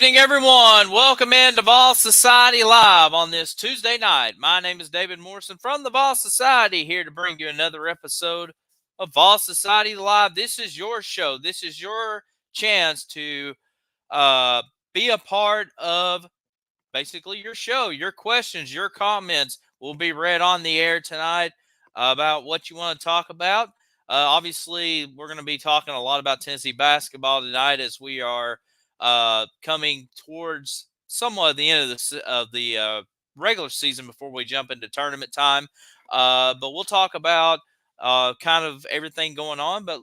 evening, everyone. Welcome in to Vols Society Live on this Tuesday night. My name is David Morrison from the Vols Society, here to bring you another episode of Vols Society Live. This is your show. This is your chance to be a part of basically your show. Your questions, your comments will be read on the air tonight about what you want to talk about. Obviously, we're going to be talking a lot about Tennessee basketball tonight as we are coming towards somewhat the end of the regular season before we jump into tournament time. But we'll talk about kind of everything going on. But,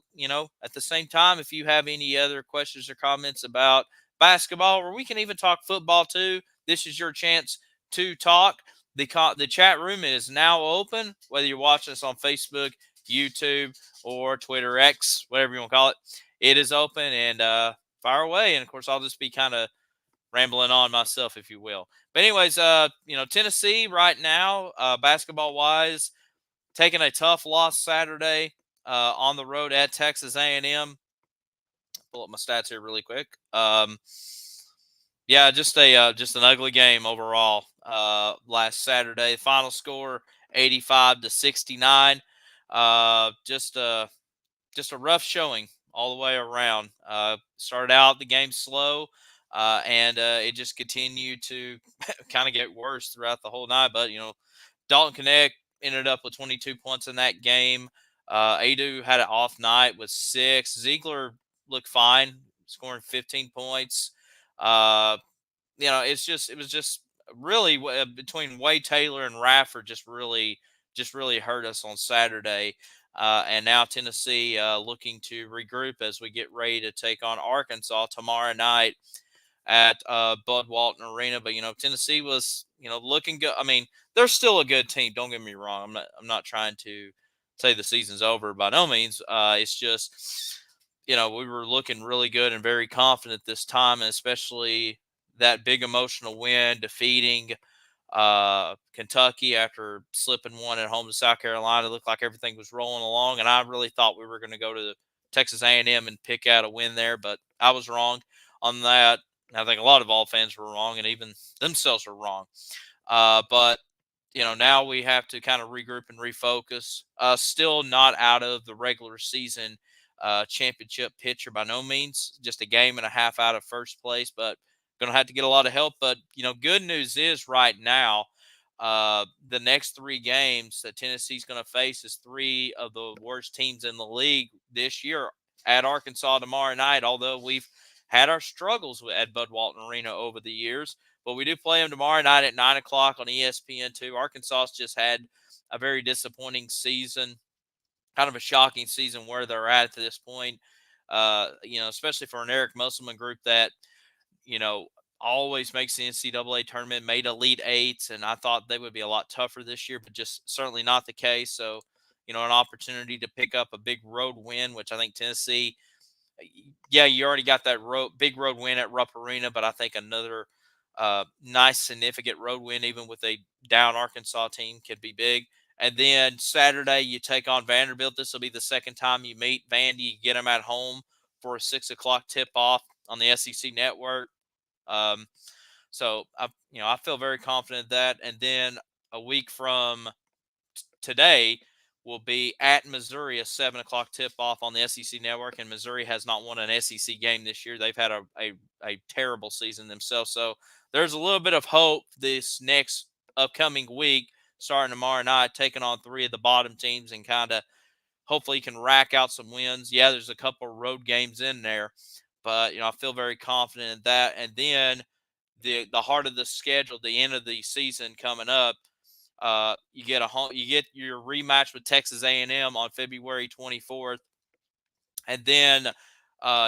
at the same time, if you have any other questions or comments about basketball, or we can even talk football too, this is your chance to talk. The chat room is now open, whether you're watching us on Facebook, YouTube, or Twitter X, whatever you want to call it. It is open, and fire away. And, of course, I'll just be kind of rambling on myself, if you will. But anyways, Tennessee right now, basketball-wise, taking a tough loss Saturday on the road at Texas A&M. Pull up my stats here really quick. Yeah, just an ugly game overall. Last Saturday, final score 85-69. Just a rough showing all the way around. Started out the game slow, and it just continued to kind of get worse throughout the whole night. But Dalton Knecht ended up with 22 points in that game. Adu had an off night with 6. Ziegler looked fine, scoring 15 points. It was just really between Wade Taylor and Rafford just really hurt us on Saturday. And now Tennessee looking to regroup as we get ready to take on Arkansas tomorrow night at Bud Walton Arena. But Tennessee was looking good. I mean, they're still a good team. Don't get me wrong. I'm not trying to say the season's over by no means. It's just we were looking really good and very confident this time, and especially that big emotional win defeating Kentucky after slipping one at home to South Carolina. It looked like everything was rolling along, and I really thought we were going to go to Texas A&M and pick out a win there, but I was wrong on that. I think a lot of all fans were wrong, and even themselves were wrong. But now we have to kind of regroup and refocus. Still not out of the regular season championship picture by no means. Just a game and a half out of first place, but going to have to get a lot of help. But good news is right now, the next 3 games that Tennessee's going to face is 3 of the worst teams in the league this year. At Arkansas tomorrow night, although we've had our struggles at Bud Walton Arena over the years, but we do play them tomorrow night at 9 o'clock on ESPN2. Arkansas just had a very disappointing season, kind of a shocking season where they're at this point, especially for an Eric Musselman group that, always makes the NCAA tournament, made Elite Eights, and I thought they would be a lot tougher this year, but just certainly not the case. So, an opportunity to pick up a big road win, which I think Tennessee, yeah, you already got that big road win at Rupp Arena, but I think another nice, significant road win, even with a down Arkansas team, could be big. And then Saturday, you take on Vanderbilt. This will be the second time you meet Vandy. You get them at home for a 6 o'clock tip-off on the SEC Network. So I feel very confident that. And then a week from today will be at Missouri, a 7 o'clock tip-off on the SEC Network. And Missouri has not won an SEC game this year. They've had a terrible season themselves. So there's a little bit of hope this next upcoming week, starting tomorrow night, taking on 3 of the bottom teams and kind of hopefully can rack out some wins. Yeah, there's a couple road games in there, but I feel very confident in that. And then the heart of the schedule, the end of the season coming up, you get your rematch with Texas A&M on February 24th, and then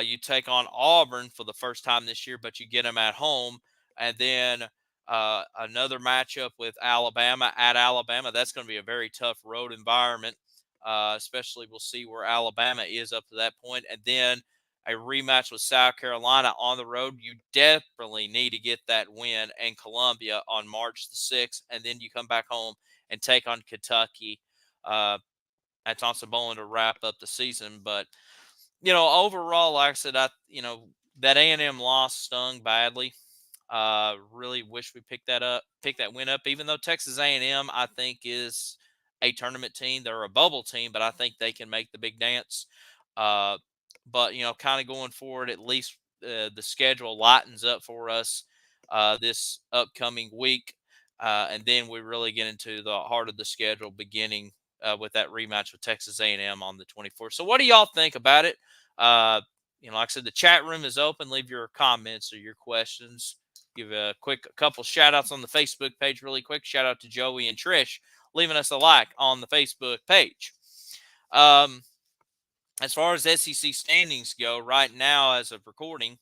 you take on Auburn for the first time this year, but you get them at home, and then another matchup with Alabama at Alabama. That's going to be a very tough road environment, especially we'll see where Alabama is up to that point, and then a rematch with South Carolina on the road. You definitely need to get that win in Columbia on March the 6th, and then you come back home and take on Kentucky at Thompson-Boling to wrap up the season. But overall, like I said, that A&M loss stung badly. Really wish we picked that win up. Even though Texas A&M, I think, is a tournament team, they're a bubble team, but I think they can make the big dance. Uh, but kind of going forward, at least the schedule lightens up for us this upcoming week, and then we really get into the heart of the schedule, beginning with that rematch with Texas A&M on the 24th. So, what do y'all think about it? Uh, like I said, the chat room is open. Leave your comments or your questions. Give a couple shout outs on the Facebook page really quick. Shout out to Joey and Trish leaving us a like on the Facebook page. As far as SEC standings go, right now as of recording,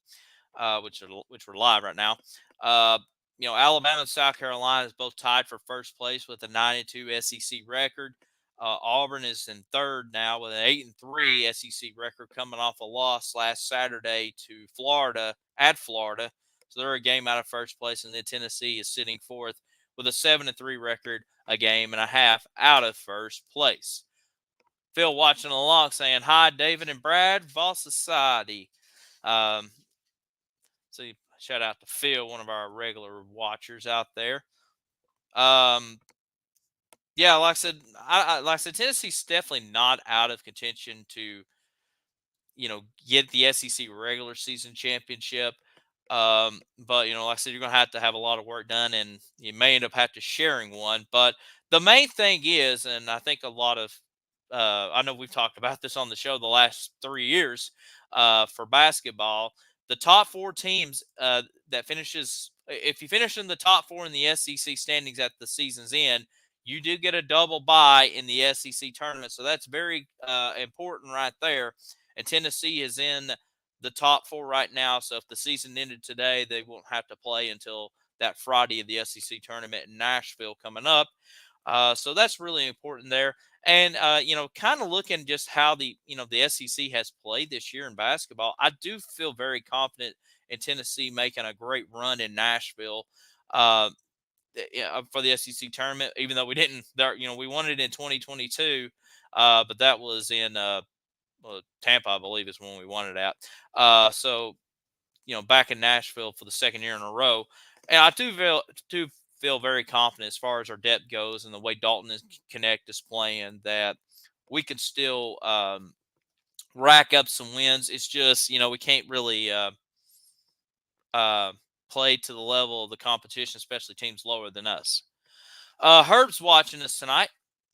which we're live right now, Alabama and South Carolina is both tied for first place with a 9-2 SEC record. Auburn is in third now with an 8-3 SEC record, coming off a loss last Saturday to Florida at Florida. So they're a game out of first place, and then Tennessee is sitting fourth with a 7-3 record, a game and a half out of first place. Phil watching along saying, hi, David and Brad, Vol Society. So shout out to Phil, one of our regular watchers out there. Yeah, like I said, Tennessee's definitely not out of contention to, get the SEC regular season championship. But like I said, you're gonna have to have a lot of work done, and you may end up have to sharing one. But the main thing is, and I think a lot of, I know we've talked about this on the show the last 3 years, for basketball, the top 4 teams that finishes, if you finish in the top 4 in the SEC standings at the season's end, you do get a double bye in the SEC tournament. So that's very important right there. And Tennessee is in the top 4 right now. So if the season ended today, they won't have to play until that Friday of the SEC tournament in Nashville coming up. So that's really important there. And, kind of looking just how the SEC has played this year in basketball, I do feel very confident in Tennessee making a great run in Nashville for the SEC tournament, even though we didn't, we won it in 2022, but that was in Tampa, I believe, is when we won it at. So, back in Nashville for the second year in a row. And I do feel very confident as far as our depth goes and the way Dalton Connect is playing, that we can still rack up some wins. It's just, we can't really play to the level of the competition, especially teams lower than us. Herb's watching us tonight.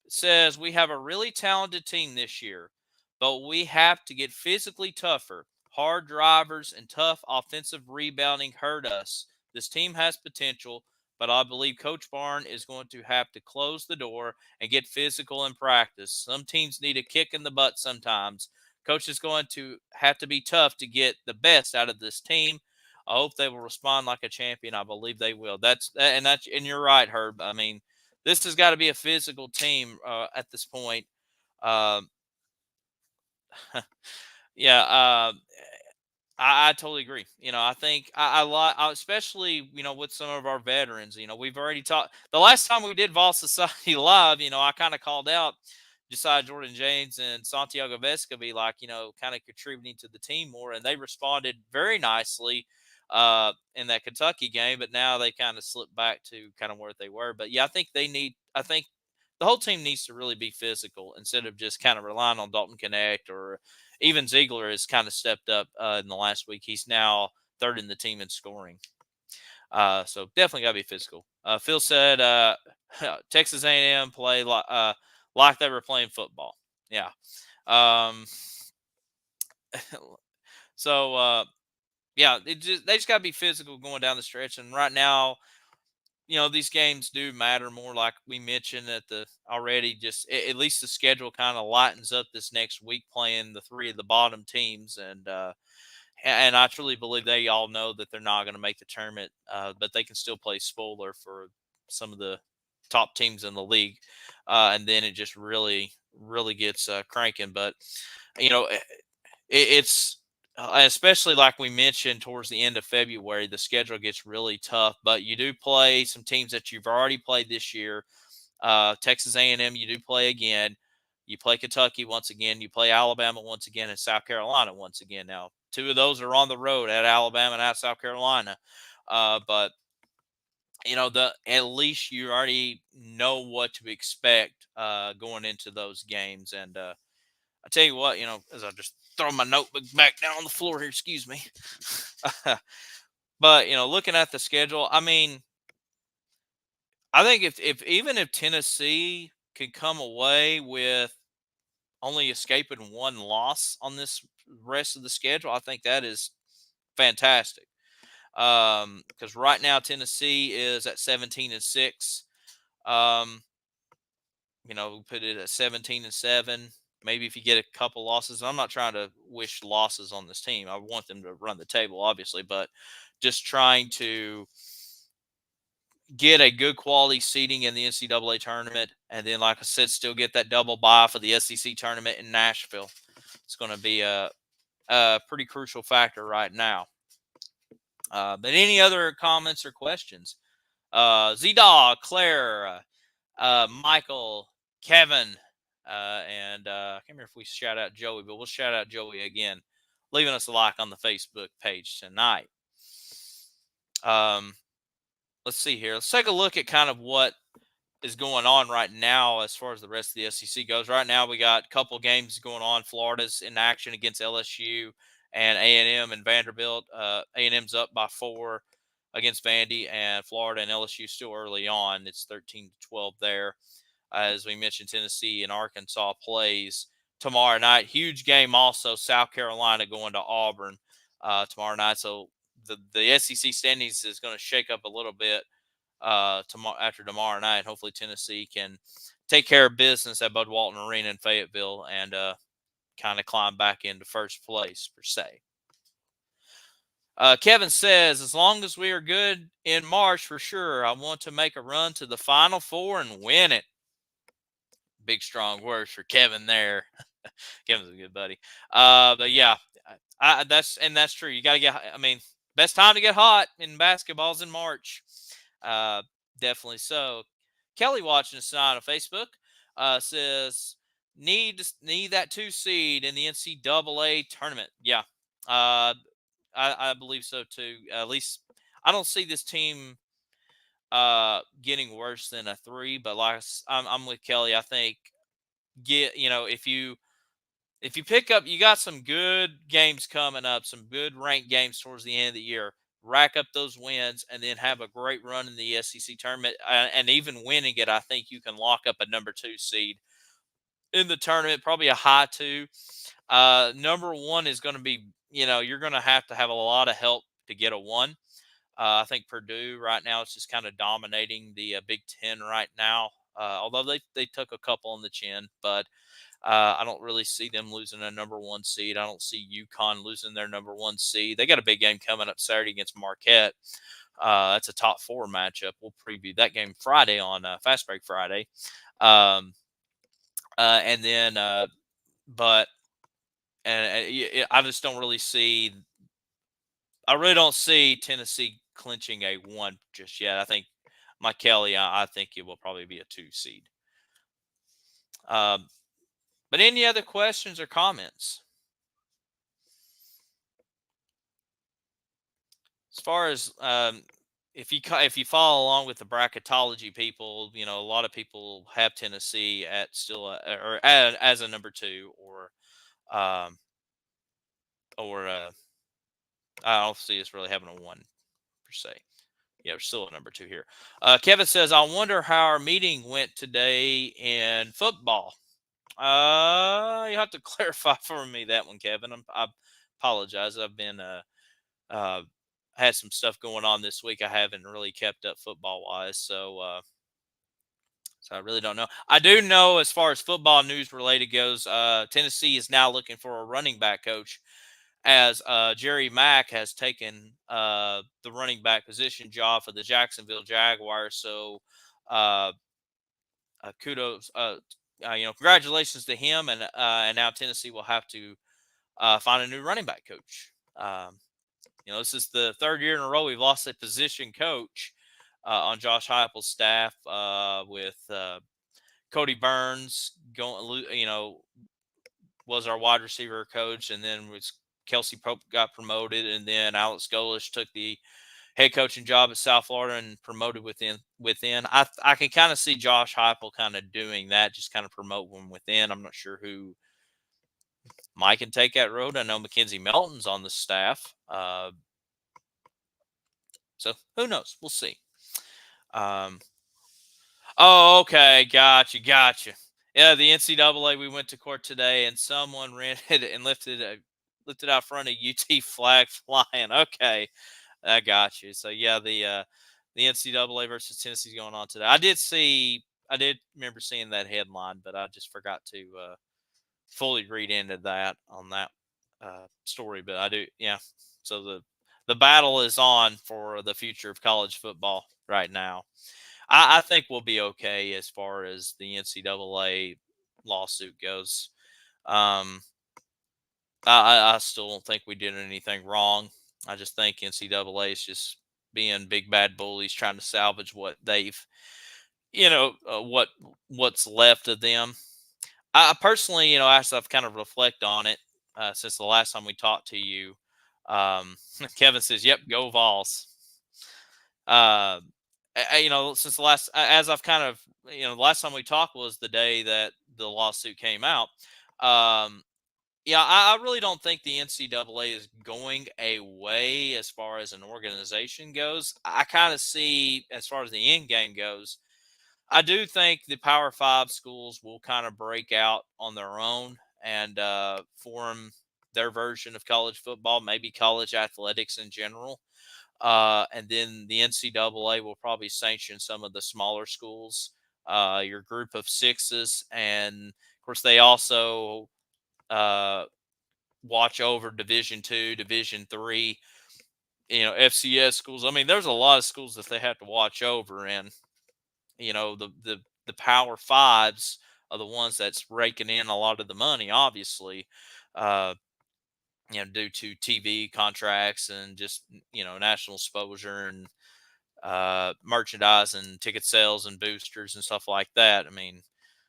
Says we have a really talented team this year, but we have to get physically tougher. Hard drivers and tough offensive rebounding hurt us. This team has potential, but I believe Coach Barn is going to have to close the door and get physical in practice. Some teams need a kick in the butt sometimes. Coach is going to have to be tough to get the best out of this team. I hope they will respond like a champion. I believe they will. And you're right, Herb. I mean, this has got to be a physical team at this point. Yeah, I totally agree. I think I like, especially with some of our veterans. We've already talked the last time we did Vol Society Live. I kind of called out Josiah Jordan James and Santiago Vescovi, like kind of contributing to the team more, and they responded very nicely in that Kentucky game. But now they kind of slipped back to kind of where they were. But yeah, I think the whole team needs to really be physical instead of just kind of relying on Dalton Connect, or even Ziegler has kind of stepped up in the last week. He's now third in the team in scoring. So definitely got to be physical. Phil said Texas A&M play like they were playing football. Yeah. So yeah, they just got to be physical going down the stretch. And right now, these games do matter more, like we mentioned already. Just at least the schedule kind of lightens up this next week, playing the 3 of the bottom teams, and I truly believe they all know that they're not going to make the tournament, but they can still play spoiler for some of the top teams in the league, and then it just really, really gets cranking. But it's especially like we mentioned towards the end of February, the schedule gets really tough. But you do play some teams that you've already played this year. Texas A&M, you do play again. You play Kentucky once again. You play Alabama once again, and South Carolina once again. Now, two of those are on the road at Alabama and at South Carolina. But at least you already know what to expect going into those games. And I tell you what, as I just throw my notebook back down on the floor here, excuse me. But looking at the schedule, I mean, I think if Tennessee can come away with only escaping one loss on this rest of the schedule, I think that is fantastic. Because right now Tennessee is at 17-6. Put it at 17-7. Maybe if you get a couple losses, I'm not trying to wish losses on this team. I want them to run the table, obviously, but just trying to get a good quality seating in the NCAA tournament, and then, like I said, still get that double bye for the SEC tournament in Nashville. It's going to be a pretty crucial factor right now. But any other comments or questions? Z-Dog, Claire, Michael, Kevin, and I can't remember if we shout out Joey, but we'll shout out Joey again, leaving us a like on the Facebook page tonight. Let's see here. Let's take a look at kind of what is going on right now as far as the rest of the SEC goes. Right now, we got a couple games going on. Florida's in action against LSU and A&M and Vanderbilt. A&M's up by 4 against Vandy, and Florida and LSU still early on. It's 13-12 there. As we mentioned, Tennessee and Arkansas plays tomorrow night. Huge game also. South Carolina going to Auburn tomorrow night. So the SEC standings is going to shake up a little bit after tomorrow night. Hopefully Tennessee can take care of business at Bud Walton Arena in Fayetteville and kind of climb back into first place per se. Kevin says, as long as we are good in March, for sure, I want to make a run to the Final Four and win it. Big, strong words for Kevin there. Kevin's a good buddy. But yeah, that's true. You got to get, best time to get hot in basketball is in March. Definitely so. Kelly watching us tonight on Facebook says, need that 2 seed in the NCAA tournament. Yeah. I believe so too. At least I don't see this team getting worse than a 3, but I'm with Kelly. I think if you pick up, you got some good games coming up, some good ranked games towards the end of the year. Rack up those wins and then have a great run in the SEC tournament, and even winning it, I think you can lock up a number 2 seed in the tournament, probably a high 2. Number 1 is going to be, you're going to have a lot of help to get a 1. I think Purdue right now is just kind of dominating the Big Ten right now, although they took a couple on the chin, but I don't really see them losing a number 1 seed. I don't see UConn losing their number 1 seed. They got a big game coming up Saturday against Marquette. That's a top 4 matchup. We'll preview that game Friday on Fast Break Friday. And then, I just don't really see. I really don't see Tennessee clinching a 1 just yet. I think Mike Kelly, I think it will probably be a 2 seed. But any other questions or comments? As far as if you follow along with the bracketology people, a lot of people have Tennessee at still as a number 2 or I don't see us really having a 1 per se. Yeah, we're still a number 2 here. Kevin says, I wonder how our meeting went today in football. You have to clarify for me that one, Kevin. I apologize. I've been had some stuff going on this week. I haven't really kept up football wise, so I really don't know. I do know as far as football news related goes, Tennessee is now looking for a running back coach, as Jerry Mack has taken the running back position job for the Jacksonville Jaguars. So kudos, congratulations to him, and now Tennessee will have to find a new running back coach. This is the 3rd year in a row we've lost a position coach on Josh Heupel's staff with Cody Burns going, was our wide receiver coach, and then was Kelsey Pope got promoted, and then Alex Golish took the head coaching job at South Florida and promoted within. I can kind of see Josh Heupel kind of doing that, just kind of promote from within. I'm not sure who Mike can take that road. I know Mackenzie Melton's on the staff, so who knows? We'll see. Oh, okay, gotcha. Yeah, the NCAA. We went to court today, and someone rented and lifted out front a UT flag flying. Okay, I got you. So yeah, the NCAA versus Tennessee going on today. I did remember seeing that headline, but I just forgot to fully read into that on that story. But I do, yeah. So the battle is on for the future of college football right now. I think we'll be okay as far as the NCAA lawsuit goes. Um, I still don't think we did anything wrong. I just think NCAA is just being big bad bullies trying to salvage what they've, what's left of them. I personally, as I've kind of reflect on it since the last time we talked to you, Kevin says, "Yep, go Vols." Uh, since the last, as I've kind of, the last time we talked was the day that the lawsuit came out. Yeah, I really don't think the NCAA is going away as far as an organization goes. I kind of see, as far as the end game goes, I do think the Power Five schools will kind of break out on their own and form their version of college football, maybe college athletics in general. And then the NCAA will probably sanction some of the smaller schools, your group of sixes. And of course, they also watch over Division II, Division III, FCS schools. I mean, there's a lot of schools that they have to watch over. And, the Power Fives are the ones that's raking in a lot of the money, obviously. Uh, due to TV contracts and just national exposure and merchandise and ticket sales and boosters and stuff like that. I mean,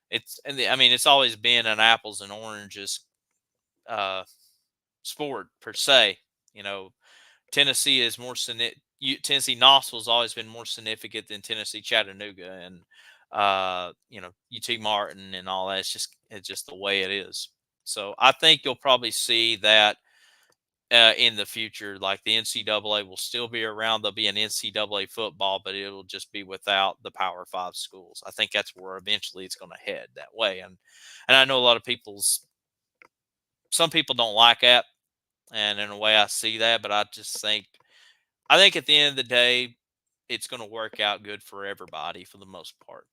it's always been an apples and oranges uh, sport per se. You know, Tennessee is more Tennessee Knoxville has always been more significant than Tennessee Chattanooga and UT Martin and all that. It's just the way it is. So I think you'll probably see that in the future. Like the NCAA will still be around. There'll be an NCAA football, but it'll just be without the Power Five schools. I think that's where eventually it's going to head that way. And I know a lot of some people don't like that, and in a way I see that, but I think at the end of the day, it's going to work out good for everybody for the most part.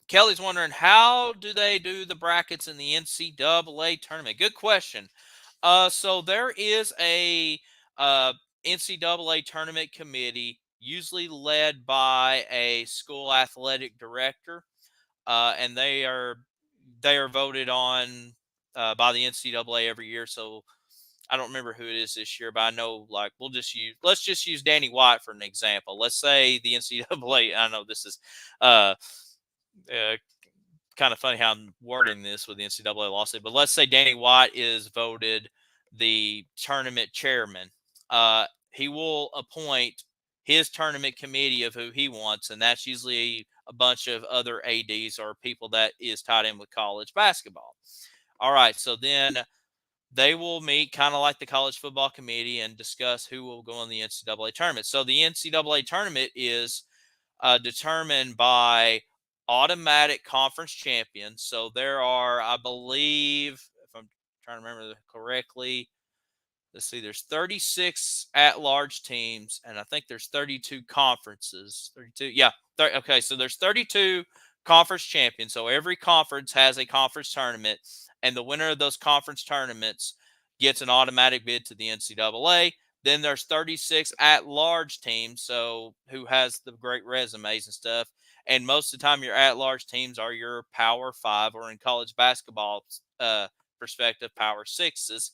Kelly's wondering, how do they do the brackets in the NCAA tournament? Good question. So there is a NCAA tournament committee, usually led by a school athletic director, and they are voted on by the NCAA every year. So I don't remember who it is this year, but I know like let's just use Danny White for an example. Let's say the NCAA. I know this is uh, uh, kind of funny how I'm wording this with the NCAA lawsuit, but let's say Danny White is voted the tournament chairman. He will appoint his tournament committee of who he wants, and that's usually a bunch of other ADs or people that is tied in with college basketball. All right, so then they will meet kind of like the college football committee and discuss who will go in the NCAA tournament. So the NCAA tournament is determined by automatic conference champions. So there are, I believe, if I'm trying to remember correctly, let's see, there's 36 at-large teams, and I think there's 32 conferences. 32, yeah. Okay, so there's 32 conference champions. So every conference has a conference tournament, and the winner of those conference tournaments gets an automatic bid to the NCAA. Then there's 36 at-large teams, so who has the great resumes and stuff. And most of the time, your at-large teams are your Power Five, or in college basketball perspective, Power Sixes.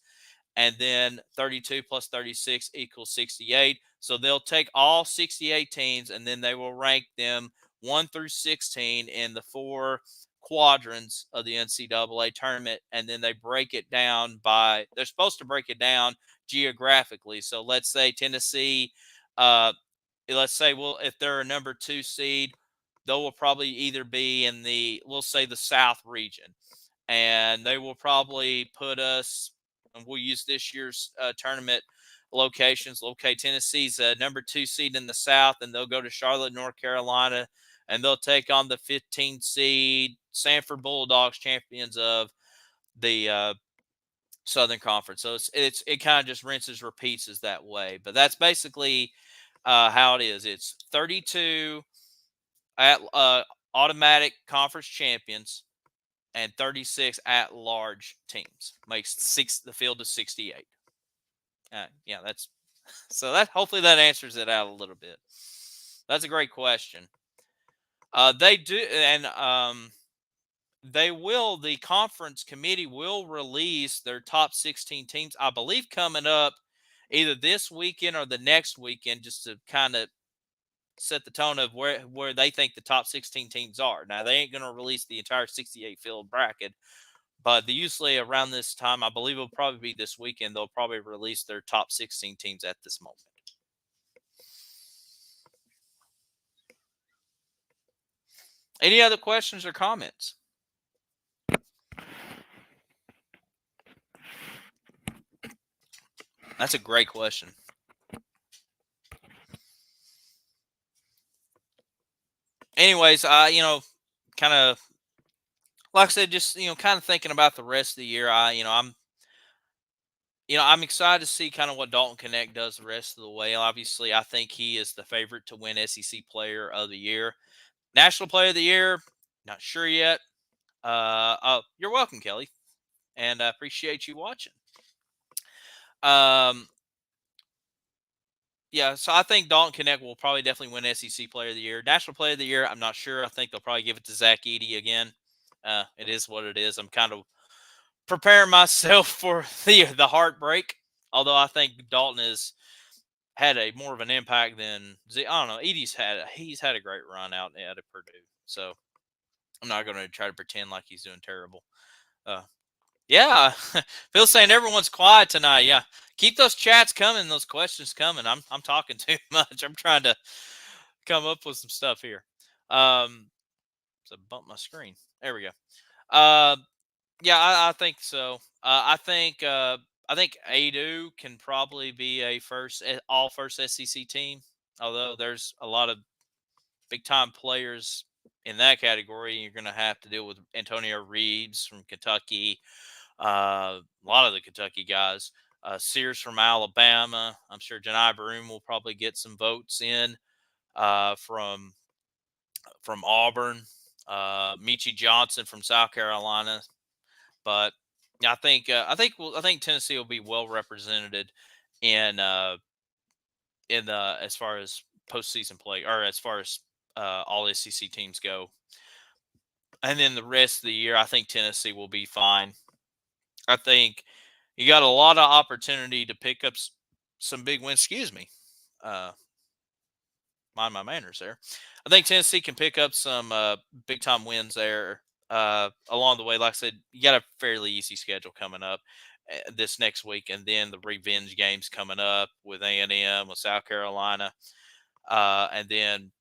and then 32 plus 36 equals 68. So they'll take all 68 teams and then they will rank them 1 through 16 in the four quadrants of the NCAA tournament, and then they break it down by, they're supposed to break it down geographically. So let's say Tennessee, let's say, well, if they're a number 2 seed, they will probably either be in the, we'll say, the South region, and they will probably put us, and we'll use this year's tournament locations. Okay, Tennessee's a number 2 seed in the South, and they'll go to Charlotte, North Carolina, and they'll take on the 15 seed Sanford Bulldogs, champions of the Southern Conference. So it kind of just rinses repeats as that way. But that's basically how it is. It's 32 at automatic conference champions and 36 at large teams. Makes the field of 68. Yeah, that's so that hopefully that answers it out a little bit. That's a great question. They do, and the conference committee will release their top 16 teams, I believe, coming up either this weekend or the next weekend, just to kind of set the tone of where they think the top 16 teams are. Now, they ain't going to release the entire 68 field bracket, but usually around this time, I believe it'll probably be this weekend, they'll probably release their top 16 teams at this moment. Any other questions or comments? That's a great question. Anyways, kind of like I said, just kind of thinking about the rest of the year. I'm excited to see kind of what Dalton Connect does the rest of the way. Obviously, I think he is the favorite to win SEC Player of the Year. National Player of the Year, not sure yet. You're welcome, Kelly, and I appreciate you watching. Yeah, so I think Dalton Connect will probably definitely win SEC Player of the Year. National Player of the Year, I'm not sure. I think they'll probably give it to Zach Edey again. It is what it is. I'm kind of preparing myself for the heartbreak. Although I think Dalton has had a more of an impact than I don't know. Edey's had a great run out at Purdue, so I'm not going to try to pretend like he's doing terrible. Yeah, Phil's saying everyone's quiet tonight. Yeah, keep those chats coming, those questions coming. I'm talking too much. I'm trying to come up with some stuff here. So bump my screen. There we go. Yeah, I think so. I think Adu can probably be a all first SEC team. Although there's a lot of big time players in that category, you're going to have to deal with Antonio Reeves from Kentucky. A lot of the Kentucky guys. Sears from Alabama. I'm sure Janai Broom will probably get some votes in from Auburn. Michi Johnson from South Carolina. But I think Tennessee will be well represented in the as far as postseason play, or as far as all SEC teams go. And then the rest of the year, I think Tennessee will be fine. I think you got a lot of opportunity to pick up some big wins. Excuse me. Mind my manners there. I think Tennessee can pick up some big time wins there along the way. Like I said, you got a fairly easy schedule coming up this next week, and then the revenge games coming up with A&M, with South Carolina, and then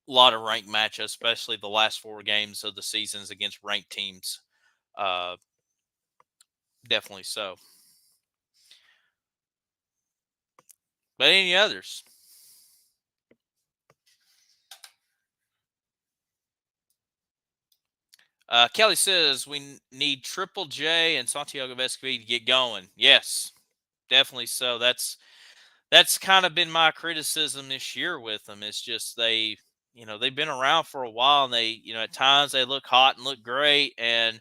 a lot of ranked matchups, especially the last 4 games of the seasons against ranked teams. Definitely so. But any others? Kelly says we need Triple J and Santiago Vescovi to get going. Yes, definitely so. That's kind of been my criticism this year with them. It's just they've been around for a while, and they at times they look hot and look great, and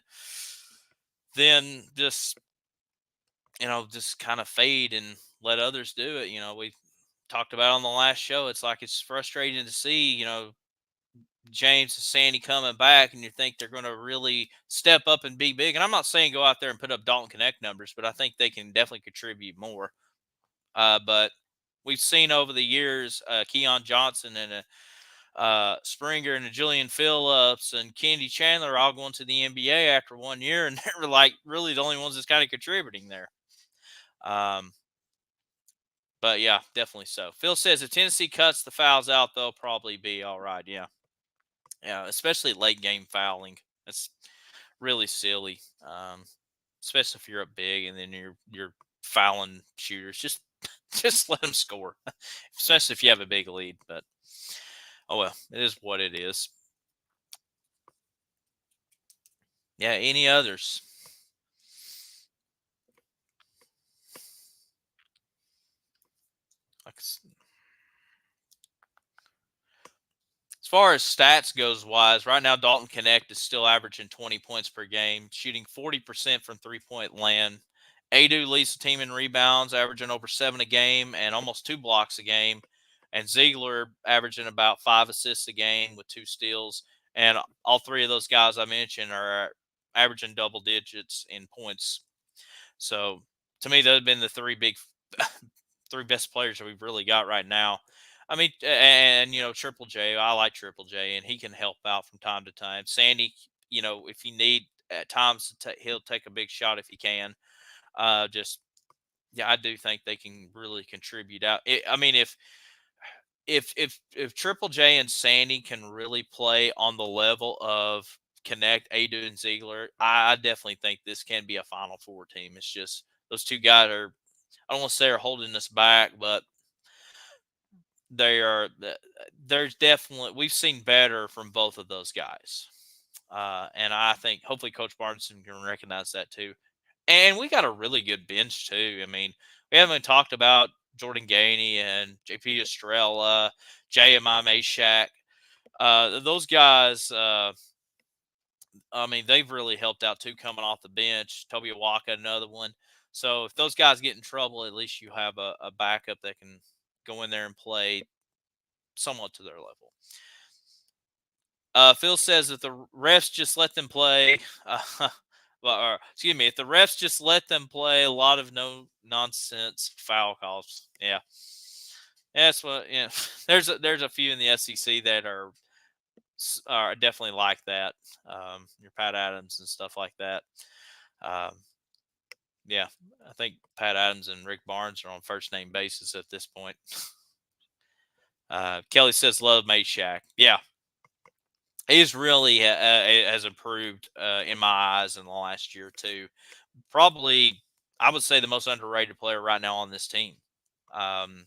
then just kind of fade and let others do it. We talked about on the last show. It's like it's frustrating to see James and Sandy coming back, and you think they're going to really step up and be big. And I'm not saying go out there and put up Dalton Connect numbers, but I think they can definitely contribute more. But we've seen over the years, Keon Johnson and Springer and Julian Phillips and Kennedy Chandler all going to the NBA after 1 year, and they're like really the only ones that's kind of contributing there. Um, but yeah, definitely so. Phil says if Tennessee cuts the fouls out, they'll probably be all right. Yeah, yeah, especially late game fouling. That's really silly. Especially if you're up big and then you're fouling shooters. Just just let them score, especially if you have a big lead. But oh well, it is what it is. Yeah. Any others? Like, as far as stats goes wise, right now Dalton Connect is still averaging 20 points per game, shooting 40% from 3-point land. Adu leads the team in rebounds, averaging over 7 a game and almost 2 blocks a game. And Ziegler averaging about 5 assists a game with 2 steals. And all three of those guys I mentioned are averaging double digits in points. So to me, those have been the three best players that we've really got right now. I mean, and Triple J, I like Triple J, and he can help out from time to time. Sandy, if you need at times, he'll take a big shot if he can. Just yeah, I do think they can really contribute out. I mean, if Triple J and Sandy can really play on the level of Connect, Adu, and Ziegler, I definitely think this can be a Final Four team. It's just those two guys are, I don't want to say are holding us back, but they are. There's definitely we've seen better from both of those guys, and I think hopefully Coach Barneson can recognize that too. And we got a really good bench too. I mean, we haven't talked about Jordan Gainey and JP Estrella, JMI Meshack. Those guys, I mean, they've really helped out too coming off the bench. Toby Awaka, another one. So if those guys get in trouble, at least you have a backup that can go in there and play somewhat to their level. Phil says if the refs just let them play, or excuse me, if the refs just let them play, a lot of no nonsense foul calls. Yeah, that's what. Yeah, there's a few in the SEC that are definitely like that. Your Pat Adams and stuff like that. Um, yeah, I think Pat Adams and Rick Barnes are on first name basis at this point. Kelly says love Meshack. Yeah, he's really has improved in my eyes in the last year or two. Probably, I would say the most underrated player right now on this team. Um,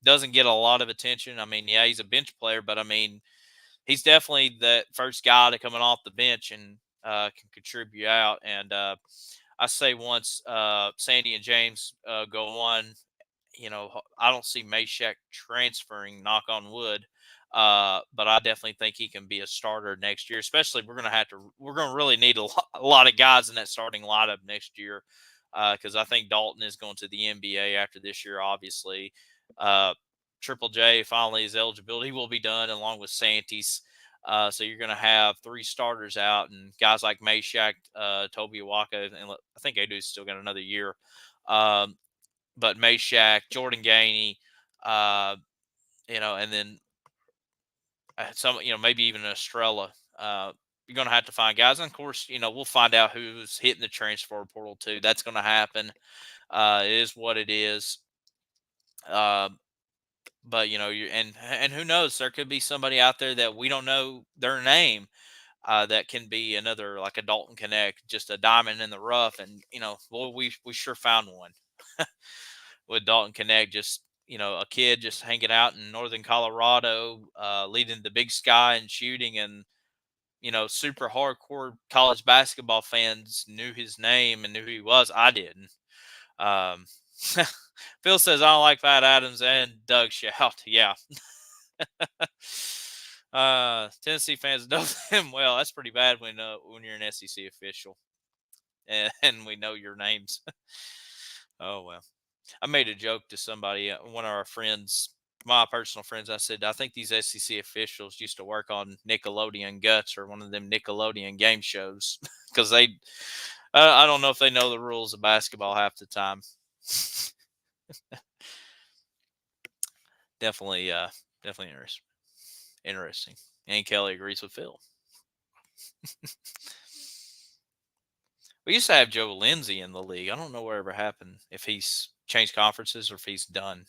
doesn't get a lot of attention. I mean, yeah, he's a bench player, but I mean, he's definitely the first guy to coming off the bench and can contribute out. And I say once Sandy and James go on, I don't see Meshack transferring, knock on wood. But I definitely think he can be a starter next year, especially we're going to really need a lot of guys in that starting lineup next year. Because I think Dalton is going to the NBA after this year, obviously. Uh, Triple J finally his eligibility will be done along with Santis. So you're going to have 3 starters out and guys like Meshack, Toby Awaka, and I think Adu's still got another year. Um, but Meshack, Jordan Gainey, uh, and then some, maybe even Estrella. You're going to have to find guys. And of course, we'll find out who's hitting the transfer portal too. That's going to happen. It is what it is. Uh, but and who knows? There could be somebody out there that we don't know their name. That can be another like a Dalton Connect, just a diamond in the rough. And boy, we sure found one with Dalton Connect. Just a kid just hanging out in northern Colorado, leading the Big Sky and shooting, and super hardcore college basketball fans knew his name and knew who he was. I didn't. Um, Phil says I don't like Pat Adams, and Doug shout, yeah. Tennessee fans know them well. That's pretty bad when you're an SEC official and we know your names. Oh well. I made a joke to somebody, one of our friends. my personal friends, I said, I think these SEC officials used to work on Nickelodeon Guts or one of them Nickelodeon game shows because I don't know if they know the rules of basketball half the time. Definitely, definitely interesting. And Kelly agrees with Phil. We used to have Joe Lindsay in the league. I don't know whatever happened, if he's changed conferences or if he's done.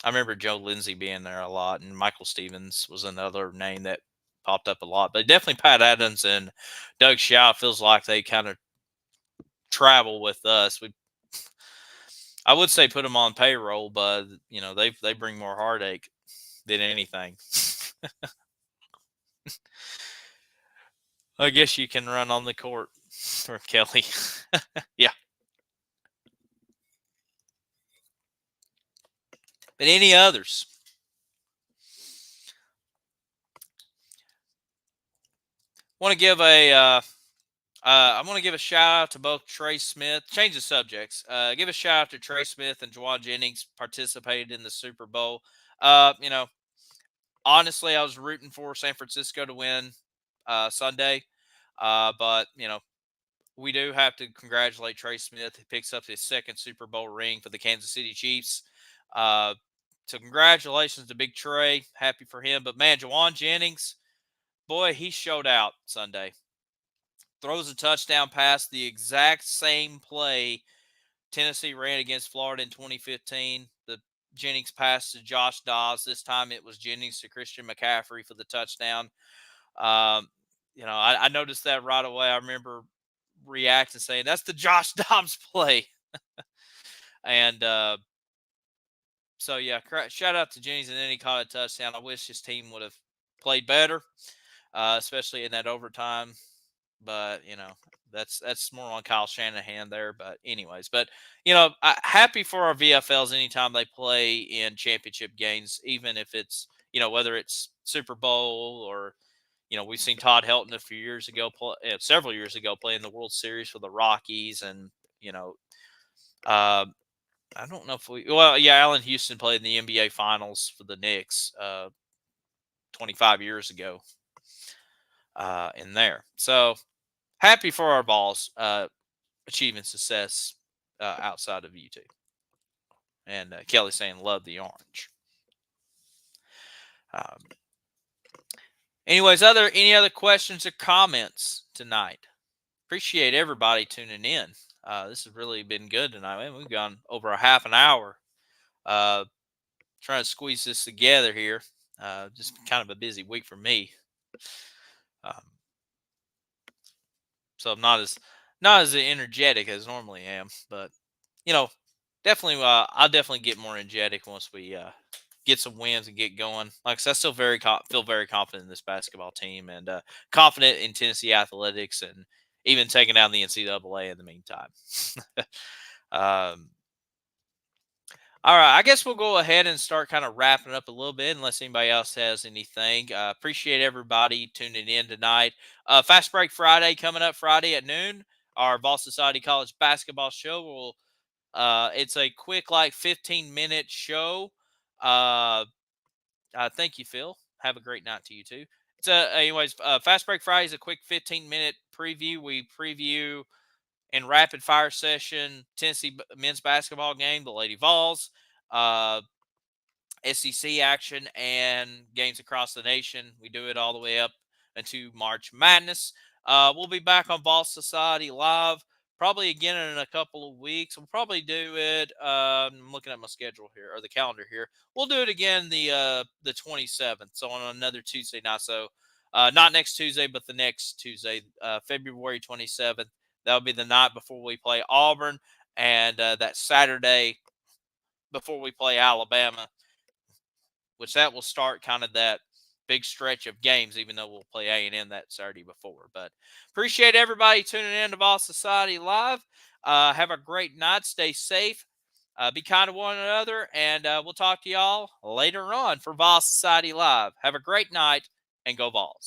I remember Joe Lindsay being there a lot, and Michael Stevens was another name that popped up a lot. But definitely Pat Adams and Doug Shaw feels like they kind of travel with us. I would say put them on payroll, but they bring more heartache than anything. I guess you can run on the court for Kelly. Yeah. But any others? Want to give I want to give a shout out to both Trey Smith. Change the subjects. Give a shout out to Trey Smith and Jauan Jennings participated in the Super Bowl. Uh, you know, Honestly, I was rooting for San Francisco to win Sunday, but we do have to congratulate Trey Smith. He picks up his second Super Bowl ring for the Kansas City Chiefs. Uh, so congratulations to Big Trey. Happy for him. But man, Jauan Jennings, boy, he showed out Sunday. Throws a touchdown pass, the exact same play Tennessee ran against Florida in 2015. The Jennings pass to Josh Dobbs. This time it was Jennings to Christian McCaffrey for the touchdown. Um, I noticed that right away. I remember reacting saying, that's the Josh Dobbs play. And so, yeah, shout out to Jennings. And then he caught a touchdown. I wish his team would have played better, especially in that overtime. But that's more on Kyle Shanahan there. But anyways, happy for our VFLs anytime they play in championship games, even if it's whether it's Super Bowl or we've seen Todd Helton a few years ago, several years ago, playing the World Series for the Rockies, and uh, I don't know if Allen Houston played in the NBA Finals for the Knicks 25 years ago in there. So happy for our balls achieving success outside of U2. And Kelly saying, love the orange. Anyways, any other questions or comments tonight? Appreciate everybody tuning in. This has really been good tonight. Man, we've gone over a half an hour trying to squeeze this together here. Just kind of a busy week for me. So I'm not as energetic as normally am, but definitely I'll definitely get more energetic once we get some wins and get going. Like I said, I still feel very confident in this basketball team and confident in Tennessee athletics and even taking down the NCAA in the meantime. All right, I guess we'll go ahead and start kind of wrapping up a little bit unless anybody else has anything. Appreciate everybody tuning in tonight. Fast Break Friday coming up Friday at noon. Our Vol Society College basketball show will it's a quick 15-minute show. Thank you, Phil. Have a great night to you too. Anyways, Fast Break Friday is a quick 15-minute preview. We preview in rapid fire session Tennessee men's basketball game, the Lady Vols, SEC action, and games across the nation. We do it all the way up into March Madness. We'll be back on Vol Society Live probably again in a couple of weeks. We'll probably do it. I'm looking at my schedule here or the calendar here. We'll do it again the 27th, so on another Tuesday night. So not next Tuesday, but the next Tuesday, February 27th. That'll be the night before we play Auburn, and that Saturday before we play Alabama, which that will start kind of that big stretch of games, even though we'll play A&M that Saturday before. But appreciate everybody tuning in to Vol Society Live. Have a great night. Stay safe. Be kind to one another. And we'll talk to y'all later on for Vol Society Live. Have a great night and go Vols.